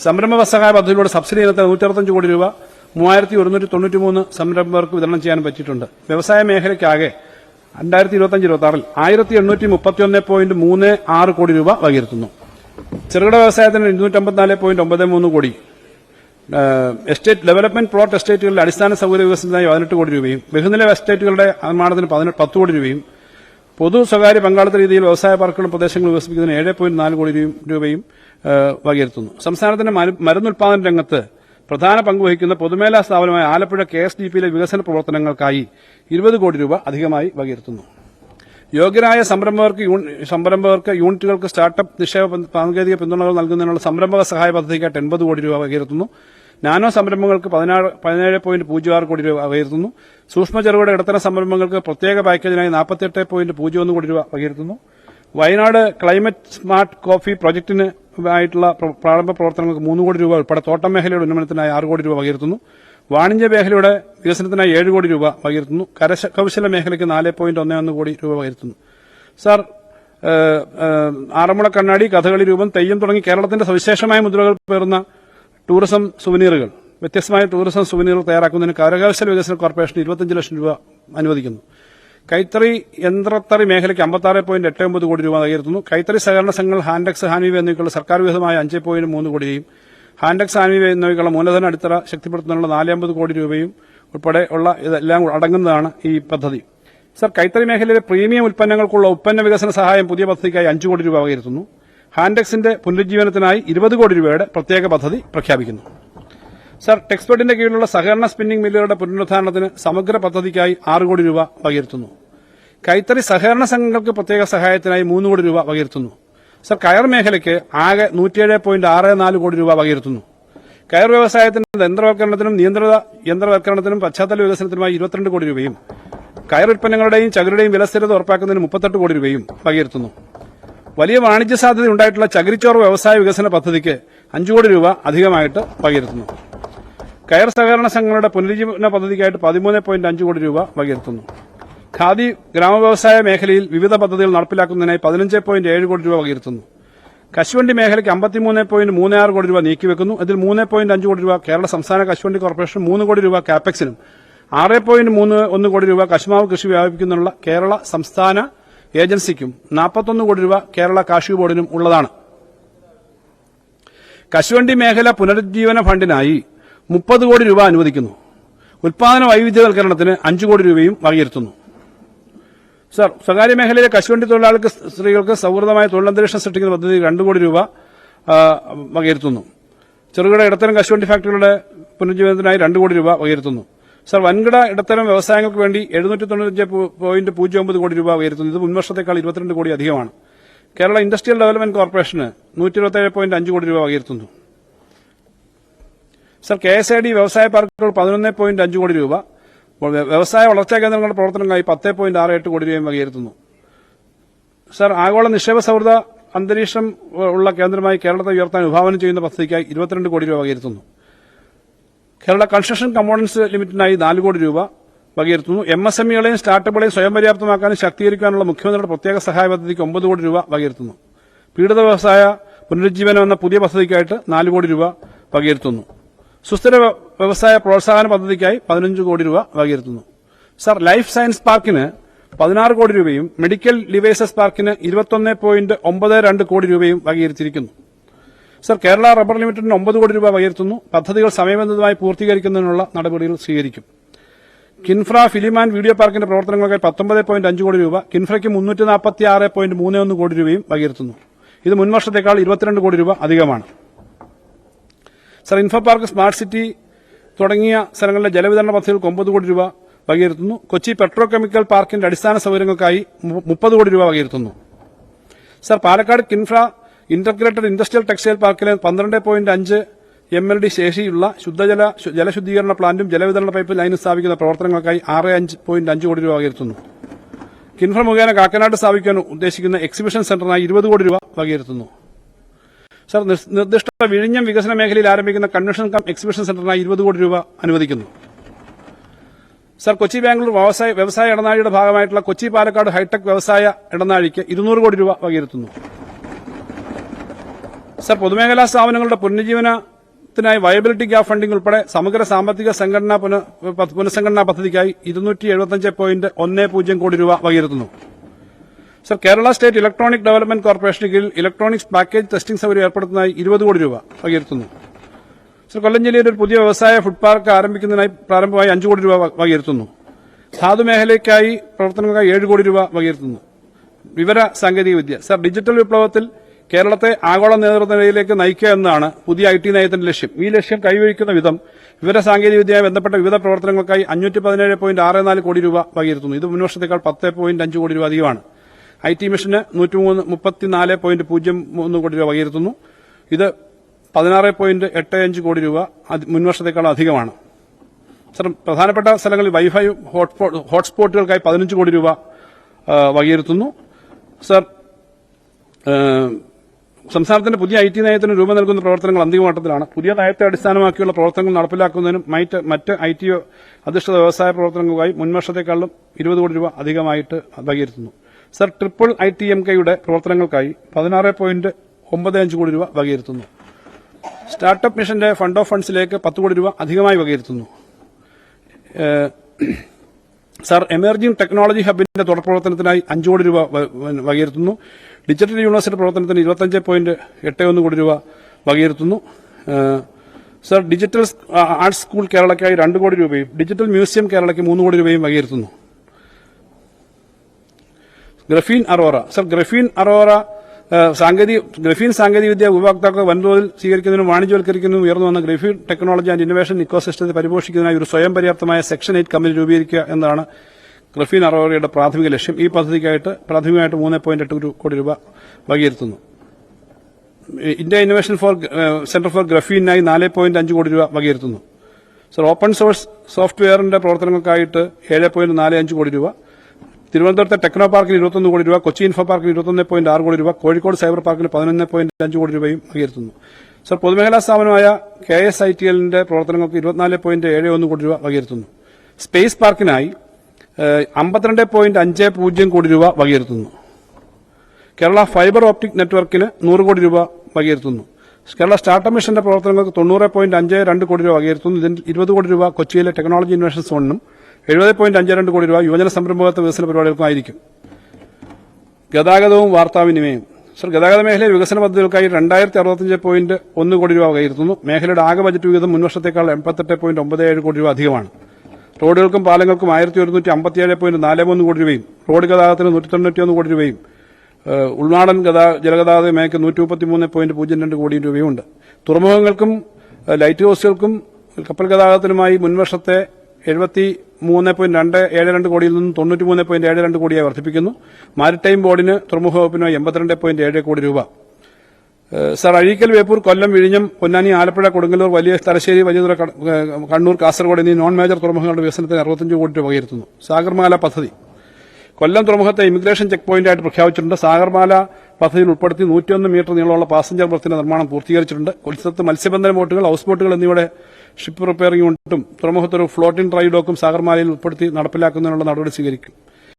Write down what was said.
സംരംഭക സഹായ പദ്ധതിയിലൂടെ സബ്സിഡി ഇനത്തിൽ 165 കോടി രൂപ 3193 സംരംഭകർക്ക് വിതരണം ചെയ്യാൻ പറ്റിയിട്ടുണ്ട്. വ്യവസായ മേഖലയ്ക്കാകെ 2025-26 1831.36 കോടി രൂപ വകയിരുത്തുന്നു. ചെറുകിട വ്യവസായത്തിന് 254.93 കോടി, എസ്റ്റേറ്റ് ഡെവലപ്മെന്റ് പ്ലോട്ട് എസ്റ്റേറ്റുകളുടെ അടിസ്ഥാന സൌകര്യ വികസനത്തിനായി 18 കോടി രൂപയും, ബഹുനില എസ്റ്റേറ്റുകളുടെ നിർമ്മാണത്തിന് 10 കോടി രൂപയും, പൊതു സ്വകാര്യ പങ്കാളിത്ത രീതിയിൽ വ്യവസായ പാർക്കുകളും പ്രദേശങ്ങളും വികസിപ്പിക്കുന്നതിന് 7.4 കോടി രൂപയും വകയിരുത്തുന്നു. സംസ്ഥാനത്തിന്റെ മരുന്നുൽപാദന രംഗത്ത് പ്രധാന പങ്കുവഹിക്കുന്ന പൊതുമേഖലാ സ്ഥാപനമായ ആലപ്പുഴ KSDPയിലെ വികസന പ്രവർത്തനങ്ങൾക്കായി 20 കോടി രൂപ അധികമായി വകയിരുത്തുന്നു. യോഗ്യരായ സംരംഭകർക്ക് യൂണിറ്റുകൾക്ക് സ്റ്റാർട്ടപ്പ് നിക്ഷേപ സാങ്കേതിക പിന്തുണകൾ നൽകുന്നതിനുള്ള സംരംഭക സഹായ പദ്ധതിക്കായിട്ട് 80 കോടി രൂപ വകയിരുത്തുന്നു. നാനോ സംരംഭങ്ങൾക്ക് 17.06 കോടി രൂപ വകയിരുത്തുന്നു. സൂക്ഷ്മ ചെറുകിട ഇടത്തര സംരംഭങ്ങൾക്ക് പ്രത്യേക പാക്കേജിനായി 48.01 കോടി രൂപ വകയിരുത്തുന്നു. വയനാട് ക്ലൈമറ്റ് സ്മാർട്ട് കോഫി പ്രോജക്ടിന് ആയിട്ടുള്ള പ്രാരംഭ പ്രവർത്തനങ്ങൾക്ക് 3 കോടി രൂപ ഉൾപ്പെടെ തോട്ടം മേഖലയുടെ ഉന്നമനത്തിനായി 6 കോടി രൂപ വകയിരുത്തുന്നു. വാണിജ്യ മേഖലയുടെ വികസനത്തിനായി 7 കോടി രൂപ വകയിരുത്തുന്നു. കരകൌശല മേഖലയ്ക്ക് 4.11 കോടി രൂപ വകയിരുത്തുന്നു. സാർ, ആറന്മുള കണ്ണാടി, കഥകളി രൂപം, തെയ്യം തുടങ്ങി കേരളത്തിന്റെ സവിശേഷമായ മുദ്രകൾ പേറുന്ന ടൂറിസം സുവനീറുകൾ, വ്യത്യസ്തമായ ടൂറിസം സുവനീറുകൾ തയ്യാറാക്കുന്നതിന് കരകൌശല വികസന കോർപ്പറേഷൻ 25 ലക്ഷം രൂപ അനുവദിക്കുന്നു. കൈത്തറി യന്ത്രത്തറി മേഖലയ്ക്ക് 56.89 കോടി രൂപ വകയിരുത്തുന്നു. കൈത്തറി സഹകരണ സംഘങ്ങൾ ഹാൻഡെക്സ്, ഹാൻവീവ് എന്നിവയ്ക്കുള്ള സർക്കാർ വിഹിതമായ 5.3 കോടിയും, ഹാൻഡെക്സ്, ഹാൻവീവ് എന്നിവയ്ക്കുള്ള മൂലധന അടിത്തറ ശക്തിപ്പെടുത്തുന്നതിനുള്ള 450 കോടി രൂപയും ഉൾപ്പെടെ ഉള്ള ഇതെല്ലാം അടങ്ങുന്നതാണ് ഈ പദ്ധതി. സർ, കൈത്തറി മേഖലയിലെ പ്രീമിയം ഉൽപ്പന്നങ്ങൾക്കുള്ള ഉൽപ്പന്ന വികസന സഹായം പുതിയ പദ്ധതിക്കായി 5 കോടി രൂപ വകയിരുത്തുന്നു. ഹാൻഡെക്സിന്റെ പുനരുജ്ജീവനത്തിനായി 20 കോടി രൂപയുടെ പ്രത്യേക പദ്ധതി പ്രഖ്യാപിക്കുന്നു. സർ, ടെക്സ്പെർട്ടിന്റെ കീഴിലുള്ള സഹകരണ സ്പിന്നിംഗ് മില്ലുകളുടെ പുനരുദ്ധാരണത്തിന് സമഗ്ര പദ്ധതിക്കായി 6 കോടി രൂപ വകയിരുത്തുന്നു. കൈത്തറി സഹകരണ സംഘങ്ങൾക്ക് പ്രത്യേക സഹായത്തിനായി 3 കോടി രൂപ വകയിരുത്തുന്നു. സർ, കയർ മേഖലയ്ക്ക് ആകെ 107.64 കോടി രൂപ വകയിരുത്തുന്നു. കയർ വ്യവസായത്തിന്റെ യന്ത്രവൽക്കരണത്തിനും നിയന്ത്രിത യന്ത്രവൽക്കരണത്തിനും പശ്ചാത്തല വികസനത്തിനുമായി 22 കോടി രൂപയും, കയർ ഉൽപ്പന്നങ്ങളുടെയും ചകിരിയുടെയും വിലസ്ഥിരത ഉറപ്പാക്കുന്നതിന് 38 കോടി രൂപയും വകയിരുത്തുന്നു. വലിയ വാണിജ്യ സാധ്യത ഉണ്ടായിട്ടുള്ള ചകിരിച്ചോറ് വ്യവസായ വികസന പദ്ധതിക്ക് 5 കോടി രൂപ അധികമായിട്ട് വകയിരുത്തുന്നു. കയർ സഹകരണ സംഘങ്ങളുടെ പുനരുജ്ജീവന പദ്ധതിക്കായിട്ട് 13.5 കോടി രൂപ വകയിരുത്തുന്നു. ഖാദി ഗ്രാമവ്യവസായ മേഖലയിൽ വിവിധ പദ്ധതികൾ നടപ്പിലാക്കുന്നതിനായി 15.7 കോടി രൂപ വകയിരുത്തുന്നു. കശുവണ്ടി മേഖലയ്ക്ക് 53.36 കോടി രൂപ നീക്കിവെക്കുന്നു. ഇതിൽ 3.5 കോടി രൂപ കേരള സംസ്ഥാന കശുവണ്ടി കോർപ്പറേഷൻ, 3 കോടി രൂപ കാപ്പെക്സിനും 6.31 കോടി രൂപ കശുമാവ് കൃഷി വ്യാപിപ്പിക്കുന്നതിനുള്ള കേരള സംസ്ഥാന ഏജൻസിക്കും 41 കോടി രൂപ കേരള കാഷ്യൂ ബോർഡിനും ഉള്ളതാണ്. കശുവണ്ടി മേഖല പുനരുജ്ജീവന ഫണ്ടിനായി 30 കോടി രൂപ അനുവദിക്കുന്നു. ഉൽപാദന വൈവിധ്യവൽക്കരണത്തിന് 5 കോടി രൂപയും വകയിരുത്തുന്നു. സർ, സ്വകാര്യ മേഖലയിലെ കശുവണ്ടി തൊഴിലാളികൾക്ക് സ്ത്രീകൾക്ക് സൌഹൃദമായ തൊഴിലന്തരീക്ഷം സൃഷ്ടിക്കുന്ന പദ്ധതി 2 കോടി രൂപ വകയിരുത്തുന്നു. ചെറുകിട ഇടത്തരം കശുവണ്ടി ഫാക്ടറികളുടെ പുനരുജ്ജീവനത്തിനായി 2 കോടി രൂപ വകയിരുത്തുന്നു. സർ, വൻകിട ഇടത്തരം വ്യവസായങ്ങൾക്ക് വേണ്ടി 795.09 കോടി രൂപ വകയിരുത്തുന്നു. ഇത് മുൻവർഷത്തേക്കാൾ 22 കോടി അധികമാണ്. കേരള ഇൻഡസ്ട്രിയൽ ഡെവലപ്മെന്റ് കോർപ്പറേഷന് 127.5 കോടി രൂപ വകയിരുത്തുന്നു. സർ, KSID വ്യവസായ പാർക്കുകൾ 11.5 കോടി രൂപ, വ്യവസായ വളർച്ചാ കേന്ദ്രങ്ങളുടെ പ്രവർത്തനങ്ങൾക്കായി 10.68 കോടി രൂപയും വകയിരുത്തുന്നു. സർ, ആഗോള നിക്ഷേപ സൌഹൃദ അന്തരീക്ഷം ഉള്ള കേന്ദ്രമായി കേരളത്തെ ഉയർത്താൻ വിഭാവനം ചെയ്യുന്ന പദ്ധതിക്കായി 22 കോടി രൂപ വകയിരുത്തുന്നു. കേരള കൺസ്ട്രക്ഷൻ കമ്പോണൻസ് ലിമിറ്റിനായി 4 കോടി രൂപ വകയിരുത്തുന്നു. MSMEകളെയും സ്റ്റാർട്ടപ്പുകളെയും സ്വയം പര്യാപ്തമാക്കാനും ശാക്തീകരിക്കാനുള്ള മുഖ്യമന്ത്രിയുടെ പ്രത്യേക സഹായ പദ്ധതിക്ക് 9 കോടി രൂപ വകയിരുത്തുന്നു. പീഡിത വ്യവസായ പുനരുജ്ജീവനം എന്ന പുതിയ പദ്ധതിക്കായിട്ട് 4 കോടി രൂപ വകയിരുത്തുന്നു. സുസ്ഥിര വ്യവസായ പ്രോത്സാഹന പദ്ധതിക്കായി 15 കോടി രൂപ വകയിരുത്തുന്നു. സർ, ലൈഫ് സയൻസ് പാർക്കിന് 16 കോടി രൂപയും മെഡിക്കൽ ഡിവൈസസ് പാർക്കിന് 21.92 കോടി രൂപയും വകയിരുത്തിയിരിക്കുന്നു. സർ, കേരള റബ്ബർ ലിമിറ്റഡിന് 9 കോടി രൂപ വകയിരുത്തുന്നു. പദ്ധതികൾ സമയബന്ധിതമായി പൂർത്തീകരിക്കുന്നതിനുള്ള നടപടികൾ സ്വീകരിക്കും. കിൻഫ്ര ഫിലിം ആൻഡ് വീഡിയോ പാർക്കിന്റെ പ്രവർത്തനങ്ങൾക്കായി 19.5 കോടി രൂപ, കിൻഫ്രയ്ക്ക് 346.31 കോടി രൂപയും വകയിരുത്തുന്നു. ഇത് മുൻവർഷത്തേക്കാൾ 22 കോടി രൂപ അധികമാണ്. Sir, info park, smart city തുടങ്ങിയ സ്ഥലങ്ങളിലെ ജലവിതരണ പദ്ധതികൾക്ക് 9 കോടി രൂപ വകയിരുത്തുന്നു. കൊച്ചി പെട്രോ കെമിക്കൽ പാർക്കിന്റെ അടിസ്ഥാന സൌകര്യങ്ങൾക്കായി 30 കോടി രൂപ വകയിരുത്തുന്നു. Sir, Palakkad KINFRA integrated industrial textile പാർക്കിലെ 12.5 MLD ശേഷിയുള്ള ജലശുദ്ധീകരണ പ്ലാന്റും ജലവിതരണ പൈപ്പ് ലൈനും സ്ഥാപിക്കുന്ന പ്രവർത്തനങ്ങൾക്കായി 6.5 കോടി രൂപ വകയിരുത്തുന്നു. കിൻഫ്ര മുഖേന കാക്കനാട് സ്ഥാപിക്കാൻ ഉദ്ദേശിക്കുന്ന എക്സിബിഷൻ സെന്ററിനായി 20 കോടി രൂപ വകയിരുത്തുന്നു. സർ, നിർദ്ദിഷ്ട വിഴിഞ്ഞം വികസന മേഖലയിൽ ആരംഭിക്കുന്ന കൺവെൻഷൻ കം എക്സിബിഷൻ സെന്ററിനായി 20 കോടി രൂപ അനുവദിക്കുന്നു. സർ, കൊച്ചി ബാംഗ്ലൂർ വ്യവസായ ഇടനാഴിയുടെ ഭാഗമായിട്ടുള്ള കൊച്ചി പാലക്കാട് ഹൈടെക് വ്യവസായ ഇടനാഴിക്ക് 200 കോടി രൂപ വകയിരുത്തുന്നു. സർ, പൊതുമേഖലാ സ്ഥാപനങ്ങളുടെ പുനരുജ്ജീവനത്തിനായി വയബിലിറ്റി ഗ്യാപ് ഫണ്ടിംഗ് ഉൾപ്പെടെ സമഗ്ര സാമ്പത്തിക പുനഃസംഘടനാ പദ്ധതിക്കായി 275.10 കോടി രൂപ വകയിരുത്തുന്നു. Sir, Kerala state electronic development corporation കീഴിൽ ഇലക്ട്രോണിക്സ് പാക്കേജ് ടെസ്റ്റിംഗ് സൌകര്യം ഏർപ്പെടുത്തുന്നതിനായി 20 കോടി രൂപ വകയിരുത്തുന്നു. സർ, കൊല്ലം ജില്ലയിൽ ഒരു പുതിയ വ്യവസായ ഫുഡ് പാർക്ക് ആരംഭിക്കുന്നതിനായി പ്രാരംഭമായി 5 കോടി രൂപ വകയിരുത്തുന്നു. ധാതുമേഖലയ്ക്കായി പ്രവർത്തനങ്ങൾക്കായി 7 കോടി രൂപ വകയിരുത്തുന്നു. വിവര സാങ്കേതികവിദ്യ. സർ, ഡിജിറ്റൽ വിപ്ലവത്തിൽ കേരളത്തെ ആഗോള നേതൃനിലയിലേക്ക് നയിക്കുക എന്നതാണ് പുതിയ IT നയത്തിന്റെ ലക്ഷ്യം. ഈ ലക്ഷ്യം കൈവരിക്കുന്ന വിധം വിവര സാങ്കേതികവിദ്യയുമായി ബന്ധപ്പെട്ട വിവിധ പ്രവർത്തനങ്ങൾക്കായി 517.64 കോടി രൂപ വകയിരുത്തുന്നു. ഇത് മുൻവർഷത്തേക്കാൾ 10.5 കോടി രൂപ അധികമാണ്. IT മിഷന് 134.03 കോടി രൂപ വകയിരുത്തുന്നു. ഇത് 16.85 കോടി രൂപ മുൻവർഷത്തേക്കാൾ അധികമാണ്. സർ, പ്രധാനപ്പെട്ട സ്ഥലങ്ങളിൽ വൈഫൈ ഹോട്ട്സ്പോട്ടുകൾക്കായി 15 കോടി രൂപ വകയിരുത്തുന്നു. സർ, സംസ്ഥാനത്തിന്റെ പുതിയ IT നയത്തിന് രൂപം നൽകുന്ന പ്രവർത്തനങ്ങൾ അന്തിമഘട്ടത്തിലാണ്. പുതിയ നയത്തെ അടിസ്ഥാനമാക്കിയുള്ള പ്രവർത്തനങ്ങൾ നടപ്പിലാക്കുന്നതിനും മറ്റ് IT അധിഷ്ഠിത വ്യവസായ പ്രവർത്തനങ്ങൾക്കായി മുൻവർഷത്തെക്കാളും 20 കോടി രൂപ അധികമായിട്ട് വകയിരുത്തുന്നു. സർ, ട്രിപ്പിൾ ITMKയുടെ പ്രവർത്തനങ്ങൾക്കായി 16.95 കോടി രൂപ വകയിരുത്തുന്നു. സ്റ്റാർട്ടപ്പ് മിഷന്റെ ഫണ്ട് ഓഫ് ഫണ്ട്സിലേക്ക് 10 കോടി രൂപ അധികമായി വകയിരുത്തുന്നു. സർ, എമർജിംഗ് ടെക്നോളജി ഹബിന്റെ തുടർപ്രവർത്തനത്തിനായി 5 കോടി രൂപ വകയിരുത്തുന്നു. ഡിജിറ്റൽ യൂണിവേഴ്സിറ്റി പ്രവർത്തനത്തിന് 25.81 കോടി രൂപ വകയിരുത്തുന്നു. സർ, ഡിജിറ്റൽ ആർട്സ് സ്കൂൾ കേരളയ്ക്കായി 2 കോടി രൂപയും ഡിജിറ്റൽ മ്യൂസിയം കേരളയ്ക്ക് 3 കോടി രൂപയും വകയിരുത്തുന്നു. ഗ്രഫീൻ അറോറ. സർ, ഗ്രഫീൻ സാങ്കേതികവിദ്യ ഉപഭോക്താക്കൾ വൻതോതിൽ സ്വീകരിക്കുന്നതിനും വാണിജ്യവൽക്കരിക്കുന്നതിനും ഉയർന്നു വന്ന ഗ്രഫീൻ ടെക്നോളജി ആൻഡ് ഇന്നോവേഷൻ ഇക്കോസിസ്റ്റത്തെ പരിപോഷിക്കുന്നതിനായി ഒരു സ്വയം പര്യാപ്തമായ സെക്ഷൻ 8 കമ്പനി രൂപീകരിക്കുക എന്നതാണ് ഗ്രഫീൻ അറോറയുടെ പ്രാഥമിക ലക്ഷ്യം. ഈ പദ്ധതിക്കായിട്ട് പ്രാഥമികമായിട്ട് 3.8 കോടി രൂപ വകയിരുത്തുന്നു. ഇന്ത്യ ഇന്നോവേഷൻ സെന്റർ ഫോർ ഗ്രഫീനായി 4.5 കോടി രൂപ വകയിരുത്തുന്നു. സർ, ഓപ്പൺ സോഴ്സ് സോഫ്റ്റ്വെയറിന്റെ പ്രവർത്തനങ്ങൾക്കായിട്ട് 7.45 കോടി രൂപ. തിരുവനന്തപുരത്തെ ടെക്നോ പാർക്കിന് 21 കോടി രൂപ, കൊച്ചി ഇൻഫോ പാർക്കിന് 21.6 കോടി രൂപ, കോഴിക്കോട് സൈബർ പാർക്കിന് 11.5 കോടി രൂപയും വകയിരുത്തുന്നു. സർ, പൊതുമേഖലാ സ്ഥാപനമായ KSITLന്റെ പ്രവർത്തനങ്ങൾക്ക് 24.71 കോടി രൂപ വകയിരുത്തുന്നു. സ്പേസ് പാർക്കിനായി 52.50 കോടി രൂപ വകയിരുത്തുന്നു. കേരള ഫൈബർ ഓപ്റ്റിക് നെറ്റ്വർക്കിന് 100 കോടി രൂപ വകയിരുത്തുന്നു. കേരള സ്റ്റാർട്ടപ്പ് മിഷന്റെ പ്രവർത്തനങ്ങൾക്ക് 90.52 കോടി രൂപ വകയിരുത്തുന്നു. ഇതിൽ 20 കോടി രൂപ കൊച്ചിയിലെ ടെക്നോളജി ഇൻവെൻഷൻ സോണിനും 70.52 കോടി രൂപ യുവജന സംരംഭകത്വ വികസന പരിപാടികൾക്കുമായിരിക്കും. ഗതാഗതവും വാർത്താവിനിമയം. സർ, ഗതാഗത മേഖലയിൽ വികസന പദ്ധതികൾക്കായി 2065.1 കോടി രൂപ വകയിരുത്തുന്നു. മേഖലയുടെ ആകെ ബജറ്റ് വിഹിതം മുൻവർഷത്തേക്കാൾ 88.97 കോടി രൂപ അധികമാണ്. റോഡുകൾക്കും പാലങ്ങൾക്കും 1157.43 കോടി രൂപയും റോഡ് ഗതാഗതത്തിന് 191 കോടി രൂപയും ഉൾനാടൻ ജലഗതാഗത മേഖലയ്ക്ക് 133.02 കോടി രൂപയും ഉണ്ട്. തുറമുഖങ്ങൾക്കും ലൈറ്റ് ഹൌസുകൾക്കും കപ്പൽ ഗതാഗതത്തിനുമായി മുൻവർഷത്തെ 73.272 കോടിയിൽ നിന്നും 93.72 കോടിയായി വർദ്ധിപ്പിക്കുന്നു. മാരിടൈം ബോർഡിന് തുറമുഖ വകുപ്പിനുമായി 82.7 കോടി രൂപ. സർ, അഴീക്കൽ, വേപ്പൂർ, കൊല്ലം, വിഴിഞ്ഞം, പൊന്നാനി, ആലപ്പുഴ, കൊടുങ്ങല്ലൂർ, വലിയ തലശ്ശേരി, വലിയതുറ, കണ്ണൂർ, കാസർഗോഡ് എന്നീ നോൺ മേജർ തുറമുഖങ്ങളുടെ വികസനത്തിന് 65 കോടി രൂപ വകയിരുത്തുന്നു. സാഗർമാല പദ്ധതി. കൊല്ലം തുറമുഖത്തെ ഇമിഗ്രേഷൻ ചെക്ക് പോയിന്റായിട്ട് പ്രഖ്യാപിച്ചിട്ടുണ്ട്. സാഗർമാല പദ്ധതിയിൽ ഉൾപ്പെടുത്തി 101 മീറ്റർ നീളമുള്ള പാസഞ്ചർ ബർത്തിന്റെ നിർമ്മാണം പൂർത്തീകരിച്ചിട്ടുണ്ട്. കൊൽക്കത്ത മത്സ്യബന്ധന ബോട്ടുകൾ, ഹൌസ് ബോട്ടുകൾ എന്നിവയുടെ ഷിപ്പ് റിപ്പയറിംഗ് യൂണിറ്റും തുറമുഖത്തൊരു ഫ്ലോട്ടിംഗ് ഡ്രൈ ഡോക്കും സാഗർമാലയിൽ ഉൾപ്പെടുത്തി നടപ്പിലാക്കുന്നതിനുള്ള നടപടി സ്വീകരിക്കും.